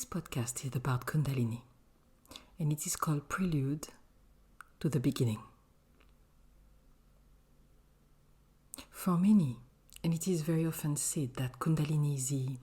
podcast is about Kundalini, and it is called Prelude to the Beginning. For many, and it is very often said that Kundalini is the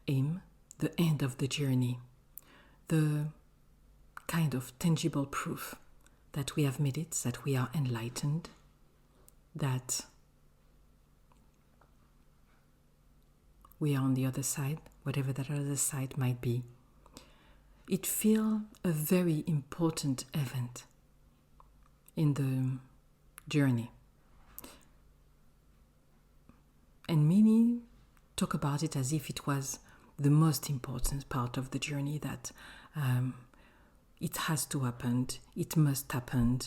aim, the end of the journey, the kind of tangible proof that we have made it, that we are enlightened, that we are on the other side, whatever that other side might be. It feels a very important event in the journey. And many talk about it as if it was the most important part of the journey, that it has to happen, it must happen.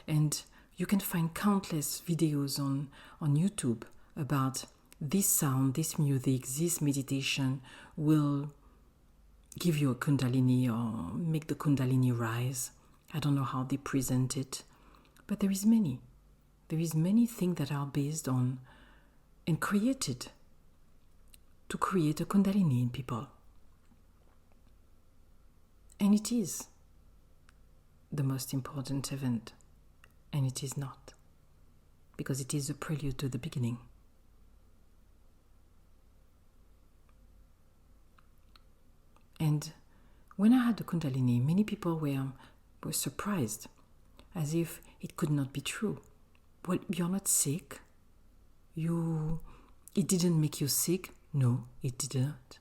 And you can find countless videos on YouTube about this sound, this music, this meditation will give you a Kundalini or make the Kundalini rise. I don't know how they present it, but there is many things that are based on and created to create a Kundalini in people. And it is the most important event, and it is not, because it is a prelude to the beginning. And when I had the Kundalini, many people were surprised, as if it could not be true. Well, you're not sick. It didn't make you sick. No, it didn't.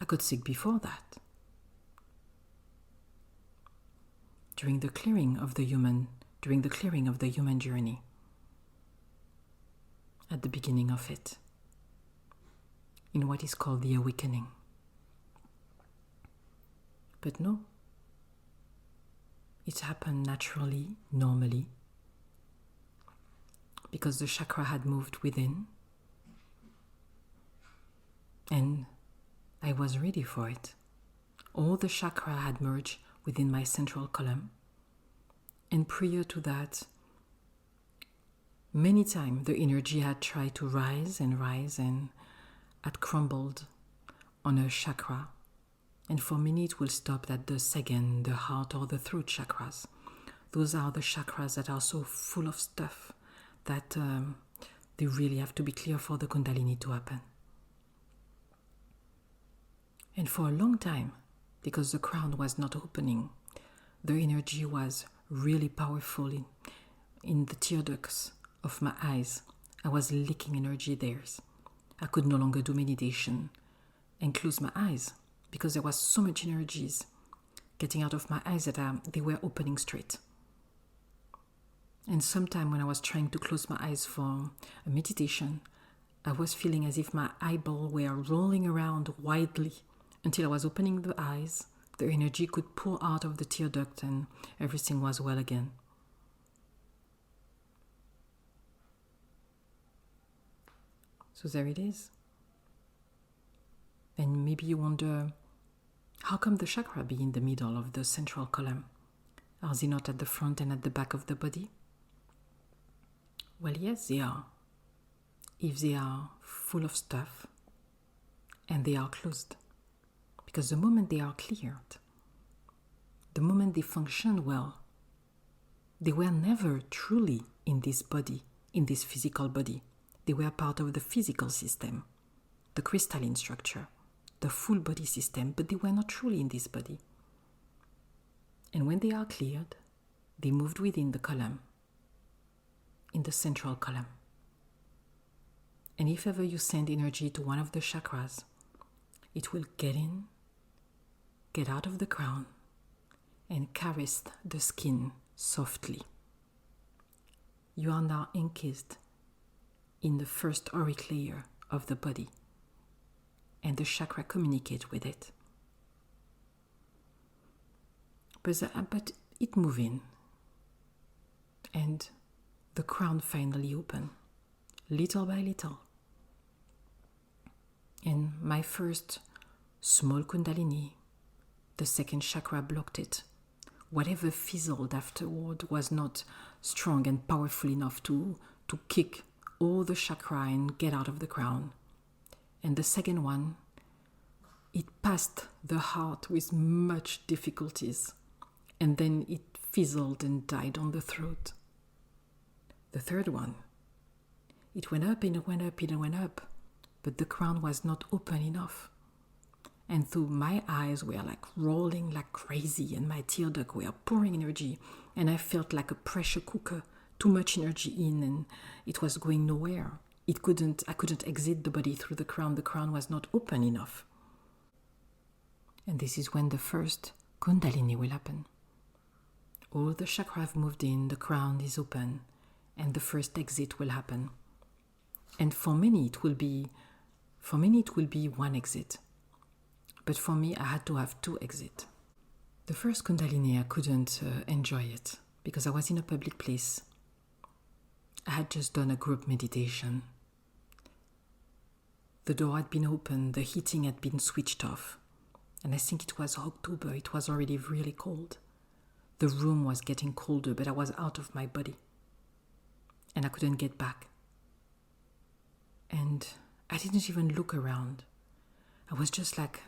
I got sick before that. During the clearing of the human journey, at the beginning of it, in what is called the awakening. But no, it happened naturally, normally, because the chakra had moved within, and I was ready for it. All the chakra had merged within my central column, and prior to that, many times the energy had tried to rise and had crumbled on a chakra. And for many it will stop at the second, the heart or the throat chakras. Those are the chakras that are so full of stuff that they really have to be clear for the Kundalini to happen. And for a long time, because the crown was not opening, the energy was really powerful in the tear ducts of my eyes. I was leaking energy there. I could no longer do meditation and close my eyes, because there was so much energies getting out of my eyes that they were opening straight. And sometime when I was trying to close my eyes for a meditation, I was feeling as if my eyeballs were rolling around widely until I was opening the eyes. The energy could pour out of the tear duct and everything was well again. So there it is. And maybe you wonder, how come the chakra be in the middle of the central column? Are they not at the front and at the back of the body? Well, yes, they are. If they are full of stuff and they are closed. Because the moment they are cleared, the moment they function well, they were never truly in this body, in this physical body. They were part of the physical system, the crystalline structure, the full body system, but they were not truly in this body. And when they are cleared, they moved within the column, in the central column. And if ever you send energy to one of the chakras, it will get in, get out of the crown, and caress the skin softly. You are now encased in the first auric layer of the body, and the chakra communicate with it. But it moved in, and the crown finally opened, little by little. And my first small Kundalini, the second chakra blocked it. Whatever fizzled afterward was not strong and powerful enough to kick all the chakra and get out of the crown. And the second one, it passed the heart with much difficulties, and then it fizzled and died on the throat. The third one, it went up and it went up and it went up, but the crown was not open enough. And so my eyes were like rolling like crazy, and my tear ducts were pouring energy, and I felt like a pressure cooker, too much energy in, and it was going nowhere. I couldn't exit the body through the crown. The crown was not open enough. And this is when the first Kundalini will happen. All the chakra have moved in, the crown is open, and the first exit will happen. And for many it will be one exit. But for me, I had to have 2 exits. The first Kundalini, I couldn't enjoy it because I was in a public place. I had just done a group meditation. The door had been opened, the heating had been switched off. And I think it was October, it was already really cold. The room was getting colder, but I was out of my body. And I couldn't get back. And I didn't even look around. I was just like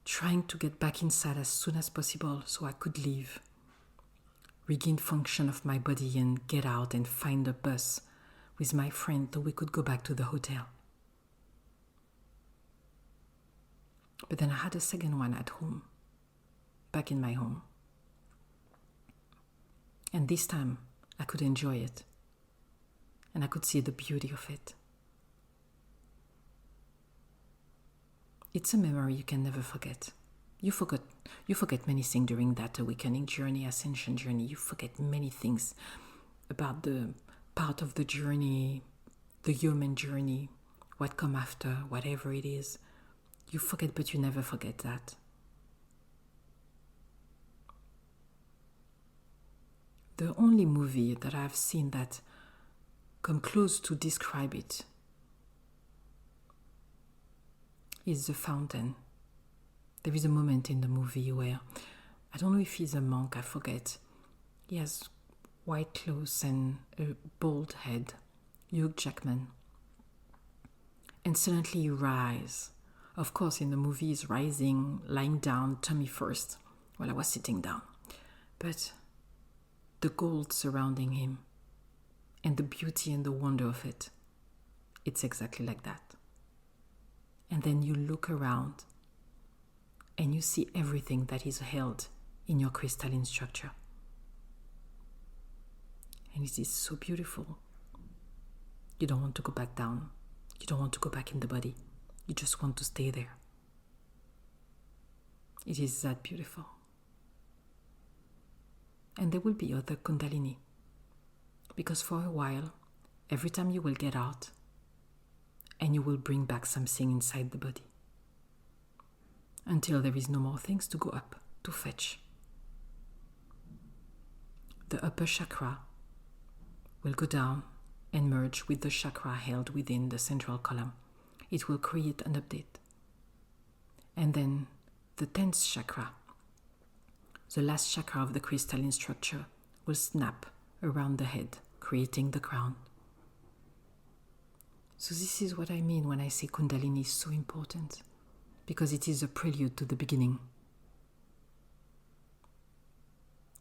trying to get back inside as soon as possible so I could leave, regain function of my body, and get out and find a bus with my friend so we could go back to the hotel. But then I had a second one at home, back in my home. And this time I could enjoy it, and I could see the beauty of it. It's a memory you can never forget. You forget many things during that awakening journey, ascension journey. You forget many things about the part of the journey, the human journey, what come after, whatever it is. You forget, but you never forget that. The only movie that I've seen that come close to describe it is The Fountain. There is a moment in the movie where, I don't know if he's a monk, I forget. He has white clothes and a bald head, Hugh Jackman. And suddenly he rises. Of course, in the movie he's rising, lying down, tummy first, while I was sitting down. But the gold surrounding him, and the beauty and the wonder of it, it's exactly like that. And then you look around and you see everything that is held in your crystalline structure. And it is so beautiful. You don't want to go back down. You don't want to go back in the body. You just want to stay there. It is that beautiful. And there will be other Kundalini. Because for a while, every time you will get out, and you will bring back something inside the body. Until there is no more things to go up, to fetch. The upper chakra will go down and merge with the chakra held within the central column. It will create an update. And then the 10th chakra, the last chakra of the crystalline structure, will snap around the head, creating the crown. So this is what I mean when I say Kundalini is so important, because it is a prelude to the beginning.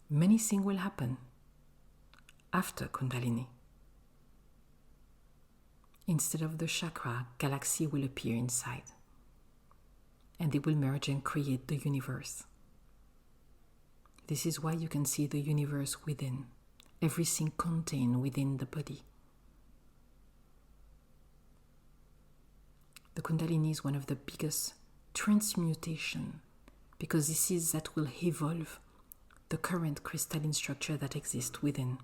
Many things will happen after Kundalini. Instead of the chakra, galaxy will appear inside, and they will merge and create the universe. This is why you can see the universe within, everything contained within the body. The Kundalini is one of the biggest transmutation, because this is that will evolve the current crystalline structure that exists within.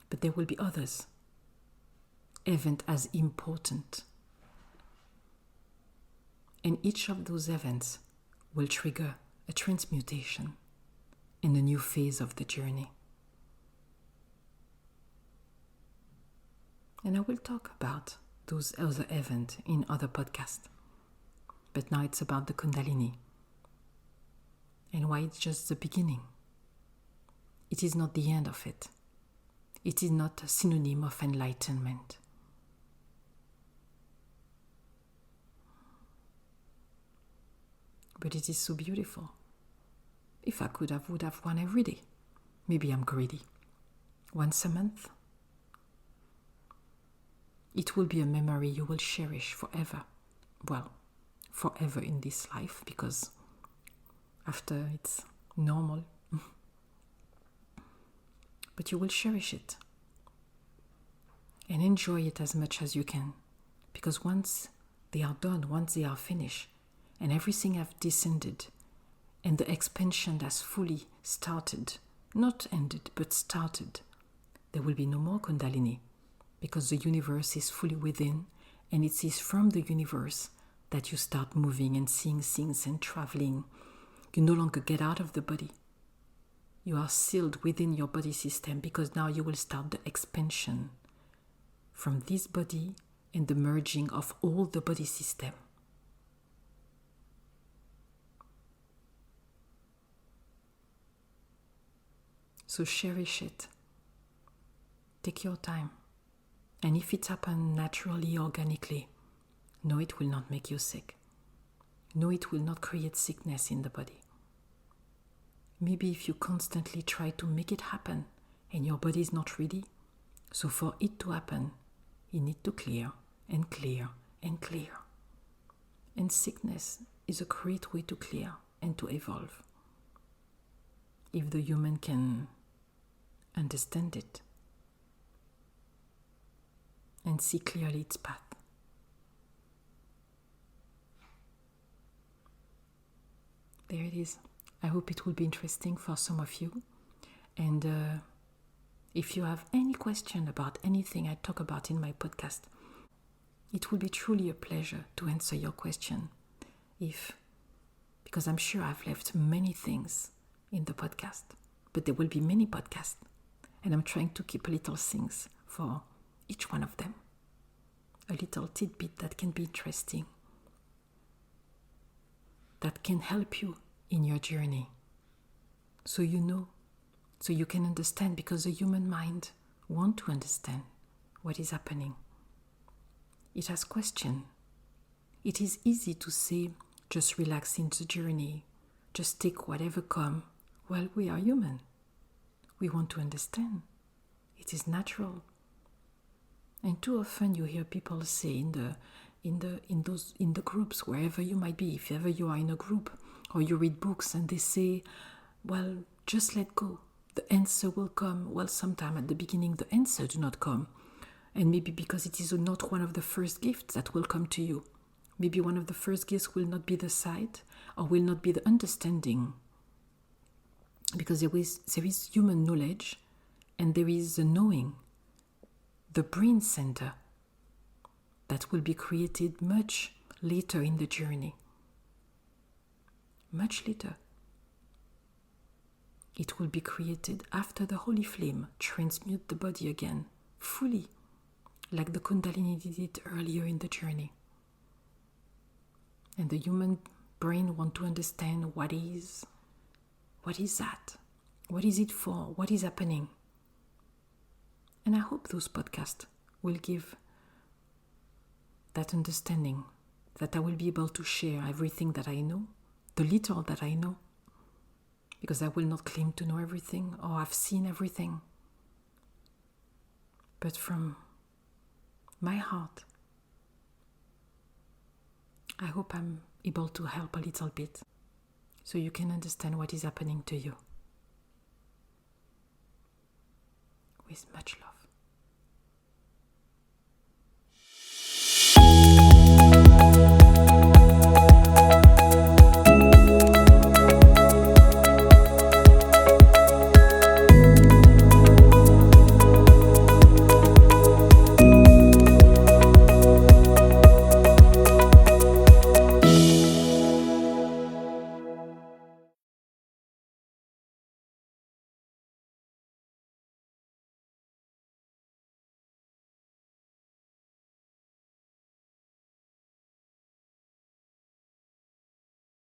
But there will be others, events as important. And each of those events will trigger a transmutation in a new phase of the journey. And I will talk about those other events in other podcasts. But now it's about the Kundalini and why it's just the beginning. It is not the end of it. It is not a synonym of enlightenment. But it is so beautiful. If I could have, would have one every day. Maybe I'm greedy. Once a month. It will be a memory you will cherish forever. Well, forever in this life, because after it's normal. But you will cherish it. And enjoy it as much as you can. Because once they are done, once they are finished, and everything have descended, and the expansion has fully started, not ended, but started, there will be no more Kundalini, because the universe is fully within, and it is from the universe that you start moving and seeing things and traveling. You no longer get out of the body. You are sealed within your body system, because now you will start the expansion from this body and the merging of all the body system. So cherish it. Take your time. And if it happens naturally, organically, no, it will not make you sick. No, it will not create sickness in the body. Maybe if you constantly try to make it happen and your body is not ready, so for it to happen, you need to clear and clear and clear. And sickness is a great way to clear and to evolve. If the human can understand it and see clearly its path. There it is. I hope it will be interesting for some of you. And if you have any question about anything I talk about in my podcast, it will be truly a pleasure to answer your question. Because I'm sure I've left many things in the podcast, but there will be many podcasts. And I'm trying to keep little things for each one of them. A little tidbit that can be interesting, that can help you in your journey. So you know, so you can understand, because the human mind wants to understand what is happening. It has questions. It is easy to say, just relax in the journey, just take whatever comes. Well, we are human. We want to understand. It is natural. And too often you hear people say in the groups, wherever you might be, if ever you are in a group or you read books, and they say, well, just let go. The answer will come. Well, sometime at the beginning the answer do not come. And maybe because it is not one of the first gifts that will come to you. Maybe one of the first gifts will not be the sight, or will not be the understanding. Because there is human knowledge, and there is the knowing, the brain center, that will be created much later in the journey. Much later. It will be created after the holy flame transmute the body again, fully, like the Kundalini did it earlier in the journey. And the human brain wants to understand what is that? What is it for? What is happening? And I hope those podcasts will give that understanding, that I will be able to share everything that I know, the little that I know, because I will not claim to know everything or have seen everything. But from my heart, I hope I'm able to help a little bit so you can understand what is happening to you. With much love.